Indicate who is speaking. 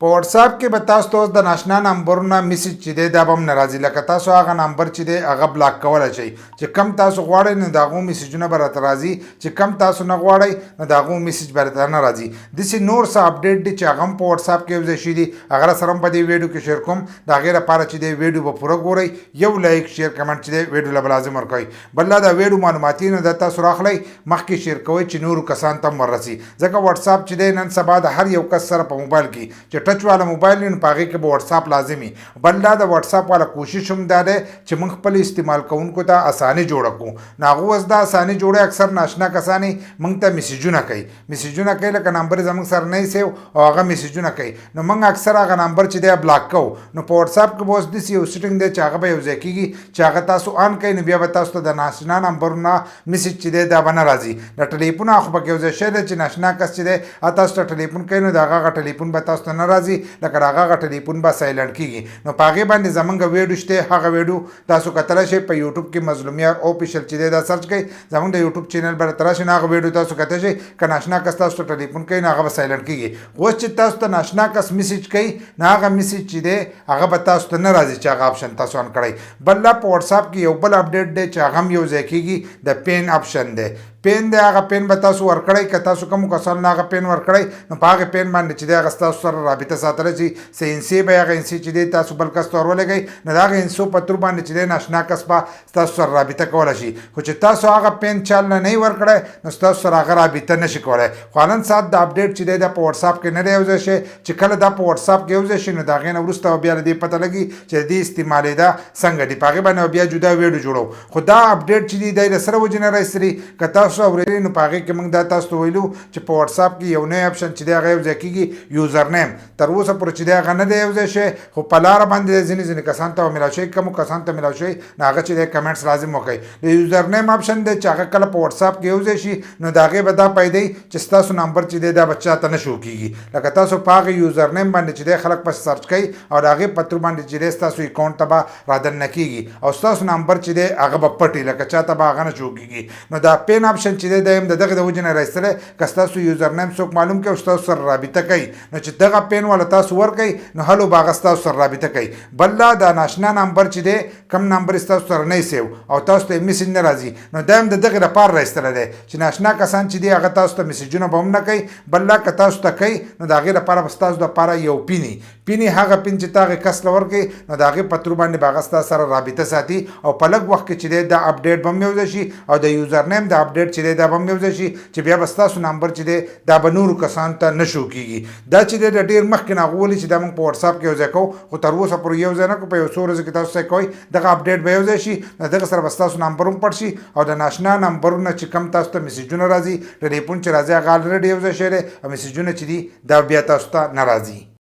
Speaker 1: په واتس اپ کې به تاسو ته د ناشنا نمبرونو میسج چې دی دا به هم نه راځي، لکه تاسو هغه نمبر چې دی هغه بلاک کولی شئ. چې کم تاسو غواړئ نو د هغو میسجونه به راته راځي، چې کم تاسو نه غواړئ نو د هغو میسج به راته نه راځي. داسې نور څه اپډیټ دي چې هغه هم په واتس اپ کې یوځای شوي دي، هغه سره هم په دې ویډیو کې شیر کوم. د هغې لپاره چې دی ویډیو به پوره ګورئ، یو لایک شیر کمنټ چې دی ویډیو له به لازم ورکوئ. بل دا ویډیو معلوماتي نه ده، تاسو راخلئ مخکې شیر کوئ چې نورو کسان ته هم ورسي، ځکه واتس اپ چې دی نن سبا د هر یو کس سره په موبایل کې چې ټچ والا موبایل نو په هغې کې به واتس اپ لازمي. بل دا د واتس اپ والا کوشش هم دا دی چې موږ خپل استعمال کوونکو ته اساني جوړه کړو. نو هغه اوس دا اساني جوړه اکثر ناشنا کسانې موږ ته میسجونه کوي، لکه نمبر زموږ سره نه سیو او هغه میسجونه کوي. نو موږ اکثر هغه نمبر چې دی بلاک کوو. نو په واتس اپ کې به اوس داسې یو سیټینګ دی چې هغه به یوځای کېږي چې هغه تاسو آن کوئ، نو بیا به تاسو ته د ناشنا نمبرونه میسج چې دی دا به نه راځي. د ټلیفون خو پکې یوځای شوی دی چې ناشنا کس چې دی تاسو ته ټلیفون کوي نو د هغه ټلیفون به تاسو ته نه راځي، لکه هغه ټلیفون به سایلنټ کېږي. نو په هغې باندې زموږ ویډیو شته، هغه ویډیو تاسو کتلی شئ په یوټیوب کې مظلومیار اوفیشل چې دی دا سرچ کړئ، زموږ د یوټیوب چینل به راته راشي، نو هغه ویډیو تاسو کتلی شئ. که ناشنا کس تاسو ته ټلیفون کوي نو هغه به سایلنټ کېږي. اوس چې تاسو ته ناشنا کس میسج کوي نو هغه میسج چې دی هغه به تاسو ته نه راځي چې هغه آپشن تاسو آن کړئ. بل لا په واتس اپ کې یو بل اپډیټ دی چې هغه هم یوځای کېږي، د پین آپشن دی. پین دی هغه پین به تاسو ورکړئ، که تاسو کومو کسانو نه هغه پین ورکړئ نو په هغې پین باندې چې دی هغه ستاسو سره رابطه ساتلی شي. څه انسي به هغه انسي چې دی تاسو بل کس ته ورولېږئ نو د هغې انسو په تور باندې چې دی ناشنا کس به ستاسو سره رابطه کولی شي. خو چې تاسو هغه پین چال نه ورکړی نو ستاسو سره هغه رابطه نشي کولی. خو نن ساعت د اپډیټ چې دی دا په واتس اپ کې نه دی یوځای شوی، چې کله دا په واتس اپ کې یوځای شي نو د هغې نه وروسته بیا له دې پته لګي چې د دې استعمالېدا څنګه دي، په هغې باندې بیا جدا ویډیو جوړو. خو دا اپډیټ چې دی دی د سره وجې نه رایستلي، که تاسو اورېدلي نو په هغې کې موږ دا تاسو ته ویلو چې په واتس اپ کې یو نوی اپشن چې دی هغه یوځای کېږي، یوزر نیم. تر اوسه پورې چې دی هغه نه دی یوځای شوی، خو په لاره باندې ځینې کسانو ته میلاو شوی. کومو کسانو ته میلاو شوی نو هغه چې دی کمنټس لازم وکړئ. د یوزر نیم اپشن دی چې هغه کله په واتس اپ کې یوځای شي نو د هغې به دا پیدا چې ستاسو نمبر چې دی دا به چا ته نه شو کېږي. لکه تاسو په هغې یوزر نیم باندې چې دی خلک پسې سرچ کوي او د هغې په تور باندې چې دی ستاسو اکاونټ ته به رادننه کېږي او ستاسو نمبر چې دی هغه به پټ وي، لکه چا ته به هغه نه شو کېږي. نو دا پین آپشن چې دی دا هم د دغې د وجې نه رایستلی، که ستاسو یوزر نیم څوک معلوم کړي او ستاسو سره رابطه کوي نو چې دغه پین والا تاسو ورکوئ نو هلو به هغه ستاسو سره رابطه کوي. بل دا د ناشنا نمبر چې دی کم نمبر ستاسو سره نه سیو او تاسو ته میسج نه راځي نو دا هم د دغې لپاره رایستلی دی چې ناشنا کسان چې دی هغه تاسو ته میسجونه به هم نه کوي. بل لا که تاسو ته کوي نو د هغې لپاره به ستاسو دپاره یو پیني هغه پین چې ته هغې کس له ورکوي نو د هغې په تور باندې به هغه ستا سره رابطه ساتي او په لږ وخت کې چې دی دا اپډیټ به هم یوځای شي او د یوزر نیم د اپډیټ چې دی دا به هم یوځای شي چې بیا به ستاسو نمبر چې دی دا به نورو کسانو ته نه شو کېږي. دا چې دی د ډېر مخکې نه هغه ولي چې دا موږ په واتس اپ کې یوځای کوو، خو تر اوسه پورې یوځای نه کړو. په یو څو ورځو کې تاسو څه کوئ دغه اپډیټ به یوځای شي، نو دغه سره به ستاسو نمبر هم پټ شي او د ناشنا نمبرونه چې کم تاسو ته میسجونه راځي، ټلیفون چې راځي هغه الریډي یوځای شوی دی او میسجونه چې دي دا بیا تاسو ته نه راځي.